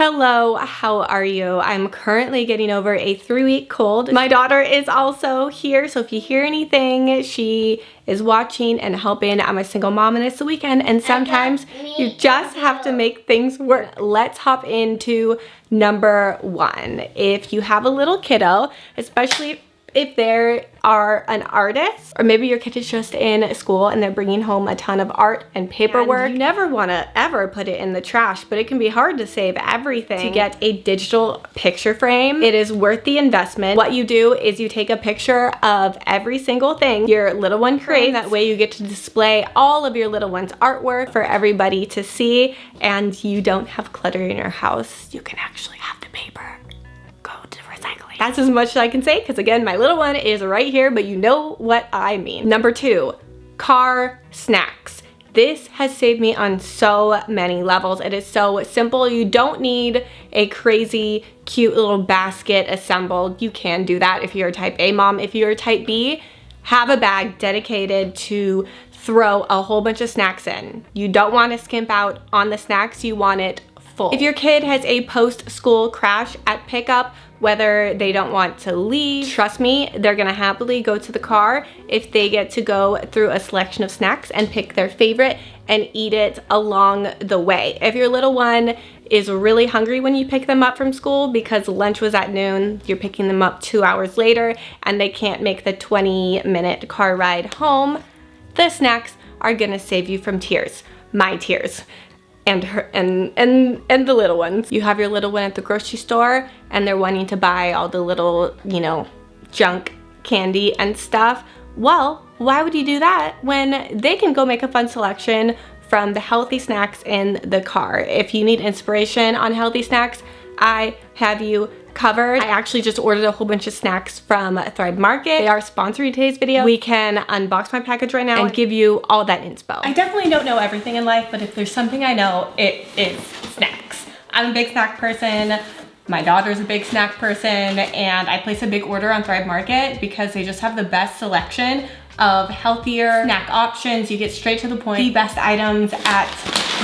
Hello, how are you? I'm currently getting over a 3-week cold. My daughter is also here, so if you hear anything, she is watching and helping. I'm a single mom and it's the weekend, and sometimes you just have to make things work. Let's hop into number one. If you have a little kiddo, especially if they are an artist, or maybe your kid is just in school and they're bringing home a ton of art and paperwork, and you never want to ever put it in the trash, but it can be hard to save everything. To get a digital picture frame, it is worth the investment. What you do is you take a picture of every single thing your little one creates. That way you get to display all of your little one's artwork for everybody to see, and you don't have clutter in your house. You can actually have the paper go to recycling. That's as much as I can say, because again, my little one is right here, but you know what I mean. Number two, car snacks. This has saved me on so many levels. It is so simple. You don't need a crazy cute little basket assembled. You can do that if you're a type A mom. If you're a type B, have a bag dedicated to throw a whole bunch of snacks in. You don't want to skimp out on the snacks. You want it full. If your kid has a post-school crash at pickup, whether they don't want to leave, trust me, they're gonna happily go to the car if they get to go through a selection of snacks and pick their favorite and eat it along the way. If your little one is really hungry when you pick them up from school because lunch was at noon, you're picking them up 2 hours later and they can't make the 20-minute car ride home, the snacks are gonna save you from tears. My tears. And the little ones. You have your little one at the grocery store and they're wanting to buy all the little, junk candy and stuff. Well, why would you do that when they can go make a fun selection from the healthy snacks in the car? If you need inspiration on healthy snacks, I have you covered. I actually just ordered a whole bunch of snacks from Thrive Market. They are sponsoring today's video. We can unbox my package right now and give you all that inspo. I definitely don't know everything in life, but if there's something I know, it is snacks. I'm a big snack person. My daughter's a big snack person, and I place a big order on Thrive Market because they just have the best selection of healthier snack options. You get straight to the point, the best items at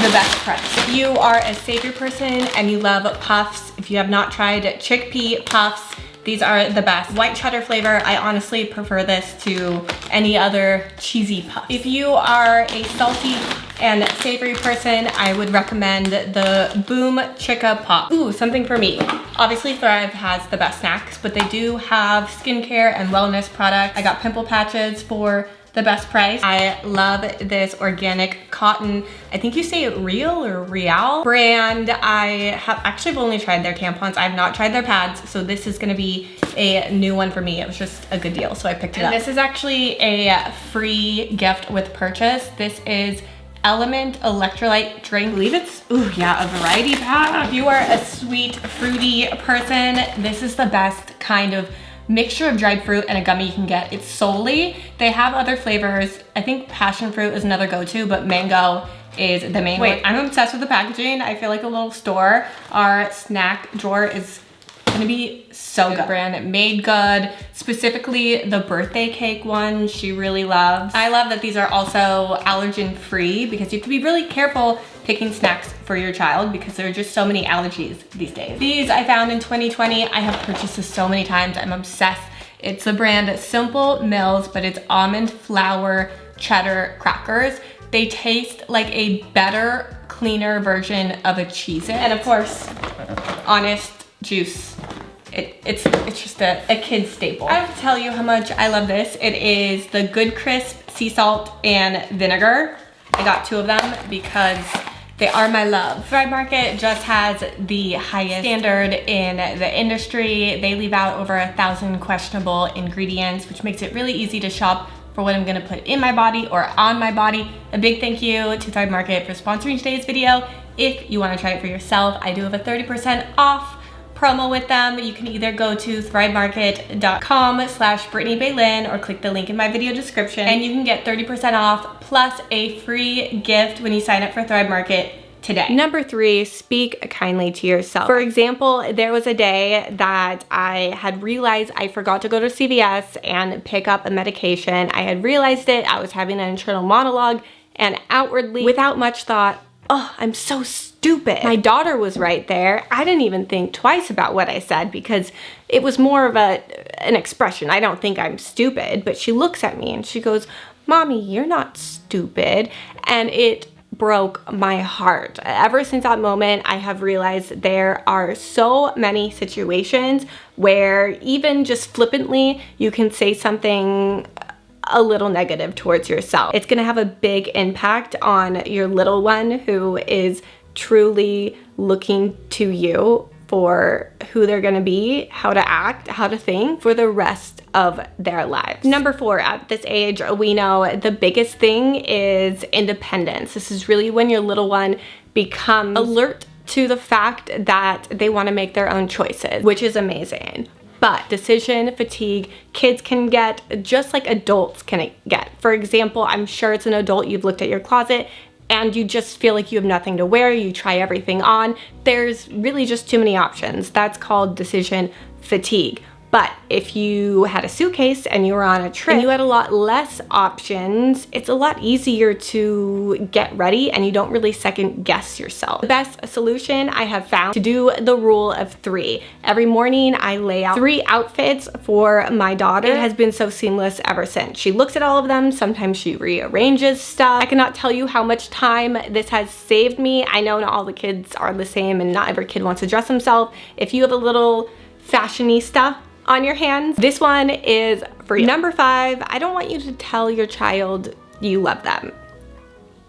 the best price. If you are a savory person and you love puffs, if you have not tried chickpea puffs, these are the best. White cheddar flavor, I honestly prefer this to any other cheesy puff. If you are a salty and savory person, I would recommend the Boom Chicka Pop. Ooh, something for me. Obviously Thrive has the best snacks, but they do have skincare and wellness products. I got pimple patches for the best price. I love this organic cotton, I think you say Real or Real brand. I've only tried their tampons. I have not tried their pads, so this is gonna be a new one for me. It was just a good deal, so I picked it up. This is actually a free gift with purchase. This is Element Electrolyte Drink. I believe it's, ooh yeah, a variety pack. If you are a sweet, fruity person, this is the best kind of mixture of dried fruit and a gummy you can get. It's solely, they have other flavors. I think passion fruit is another go-to, but mango is the main one. I'm obsessed with the packaging. I feel like a little store. Our snack drawer is gonna be so good. Brand Made Good, specifically the birthday cake one she really loves. I love that these are also allergen free because you have to be really careful picking snacks for your child because there are just so many allergies these days. These I found in 2020. I have purchased this so many times. I'm obsessed. It's the brand Simple Mills, but it's almond flour cheddar crackers. They taste like a better, cleaner version of a Cheez-It. And of course, Honest juice. It's just a kid's staple. I have to tell you how much I love this. It is the Good Crisp sea salt and vinegar. I got 2 of them because they are my love. Thrive Market just has the highest standard in the industry. They leave out over 1,000 questionable ingredients, which makes it really easy to shop for what I'm gonna put in my body or on my body. A big thank you to Thrive Market for sponsoring today's video. If you wanna try it for yourself, I do have a 30% off promo with them. You can either go to thrivemarket.com/BrittanyBaylin or click the link in my video description and you can get 30% off plus a free gift when you sign up for Thrive Market today. Number 3, speak kindly to yourself. For example, there was a day that I had realized I forgot to go to CVS and pick up a medication. I had realized it, I was having an internal monologue, and outwardly, without much thought, oh, I'm so stupid. stupid. My daughter was right there. I didn't even think twice about what I said because it was more of an expression. I don't think I'm stupid, but she looks at me and she goes, Mommy, you're not stupid. And it broke my heart. Ever since that moment, I have realized there are so many situations where even just flippantly, you can say something a little negative towards yourself. It's gonna have a big impact on your little one who is truly looking to you for who they're gonna be, how to act, how to think for the rest of their lives. Number 4, at this age, we know the biggest thing is independence. This is really when your little one becomes alert to the fact that they wanna make their own choices, which is amazing. But decision fatigue, kids can get just like adults can get. For example, I'm sure it's an adult, you've looked at your closet and you just feel like you have nothing to wear, you try everything on. There's really just too many options. That's called decision fatigue. But if you had a suitcase and you were on a trip and you had a lot less options, it's a lot easier to get ready and you don't really second guess yourself. The best solution I have found to do the rule of 3. Every morning I lay out 3 outfits for my daughter. It has been so seamless ever since. She looks at all of them. Sometimes she rearranges stuff. I cannot tell you how much time this has saved me. I know not all the kids are the same and not every kid wants to dress himself. If you have a little fashionista on your hands, this one is for you. Number 5, I don't want you to tell your child you love them.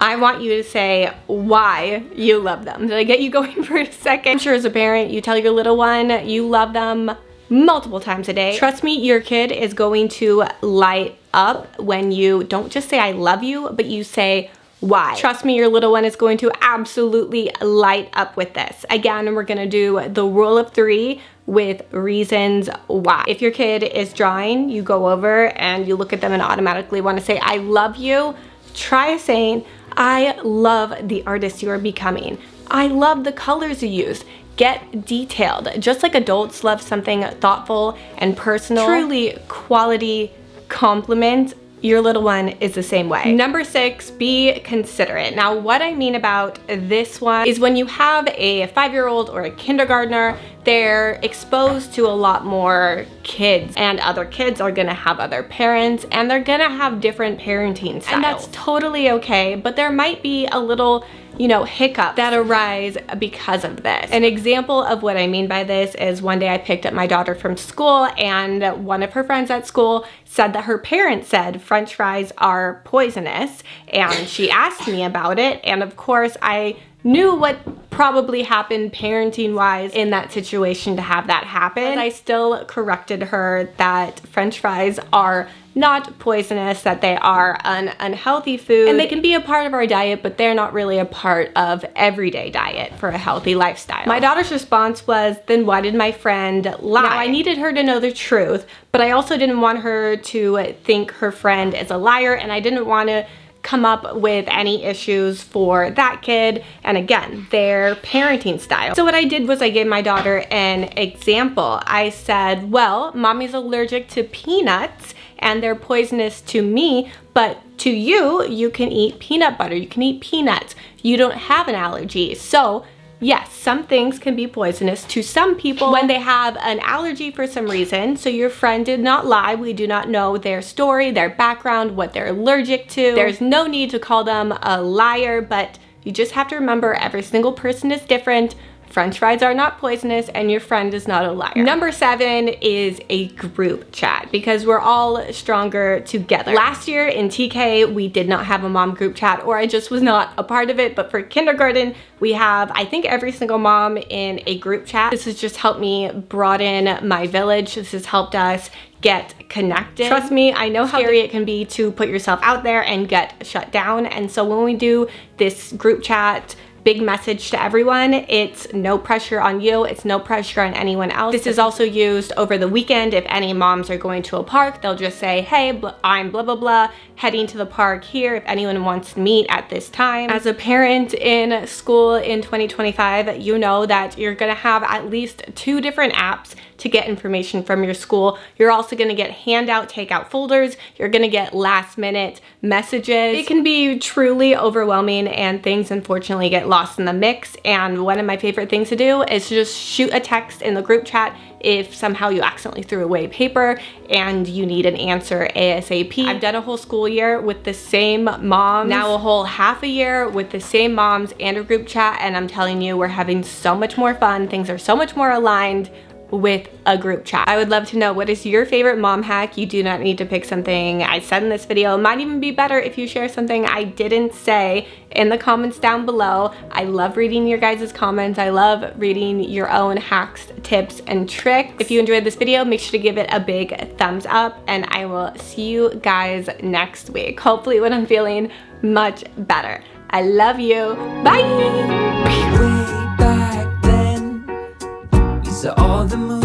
I want you to say why you love them. Did I get you going for a second? I'm sure as a parent, you tell your little one you love them multiple times a day. Trust me, your kid is going to light up when you don't just say I love you, but you say why. Trust me, your little one is going to absolutely light up with this. Again, we're gonna do the rule of 3 with reasons why. If your kid is drawing, you go over and you look at them and automatically want to say, I love you. Try saying, I love the artist you are becoming. I love the colors you use. Get detailed. Just like adults love something thoughtful and personal, truly quality compliment, your little one is the same way. Number 6, be considerate. Now, what I mean about this one is when you have a 5-year-old or a kindergartner, they're exposed to a lot more kids, and other kids are gonna have other parents, and they're gonna have different parenting styles. And that's totally okay, but there might be a little, hiccup that arise because of this. An example of what I mean by this is one day I picked up my daughter from school and one of her friends at school said that her parents said French fries are poisonous, and she asked me about it, and of course I knew what probably happened parenting wise in that situation to have that happen. But I still corrected her that French fries are not poisonous, that they are an unhealthy food, and they can be a part of our diet, but they're not really a part of everyday diet for a healthy lifestyle. My daughter's response was, then why did my friend lie? Now, I needed her to know the truth, but I also didn't want her to think her friend is a liar, and I didn't want to come up with any issues for that kid and again their parenting style. So what I did was I gave my daughter an example. I said, well, mommy's allergic to peanuts and they're poisonous to me, but to you, you can eat peanut butter, you can eat peanuts, you don't have an allergy. So yes, some things can be poisonous to some people when they have an allergy for some reason. So your friend did not lie. We do not know their story, their background, what they're allergic to. There's no need to call them a liar, but you just have to remember every single person is different. French fries are not poisonous and your friend is not a liar. Number 7 is a group chat because we're all stronger together. Last year in TK, we did not have a mom group chat, or I just was not a part of it, but for kindergarten, we have, I think, every single mom in a group chat. This has just helped me broaden my village. This has helped us get connected. Trust me, I know how scary it can be to put yourself out there and get shut down. And so when we do this group chat, big message to everyone, it's no pressure on you, it's no pressure on anyone else. This is also used over the weekend. If any moms are going to a park, they'll just say, hey, I'm blah blah blah, heading to the park here if anyone wants to meet at this time. As a parent in school in 2025, you know that you're gonna have at least 2 different apps to get information from your school. You're also gonna get handout, takeout folders. You're gonna get last minute messages. It can be truly overwhelming and things unfortunately get lost in the mix. And one of my favorite things to do is to just shoot a text in the group chat if somehow you accidentally threw away paper and you need an answer ASAP. I've done a whole school year with the same moms, now a whole half a year with the same moms and a group chat, and I'm telling you, we're having so much more fun. Things are so much more aligned with a group chat. I would love to know, what is your favorite mom hack? You do not need to pick something I said in this video. It might even be better if you share something I didn't say in the comments down below. I love reading your guys' comments. I love reading your own hacks, tips, and tricks. If you enjoyed this video, make sure to give it a big thumbs up, and I will see you guys next week. Hopefully when I'm feeling much better. I love you. Bye! Way back then, we saw all the moon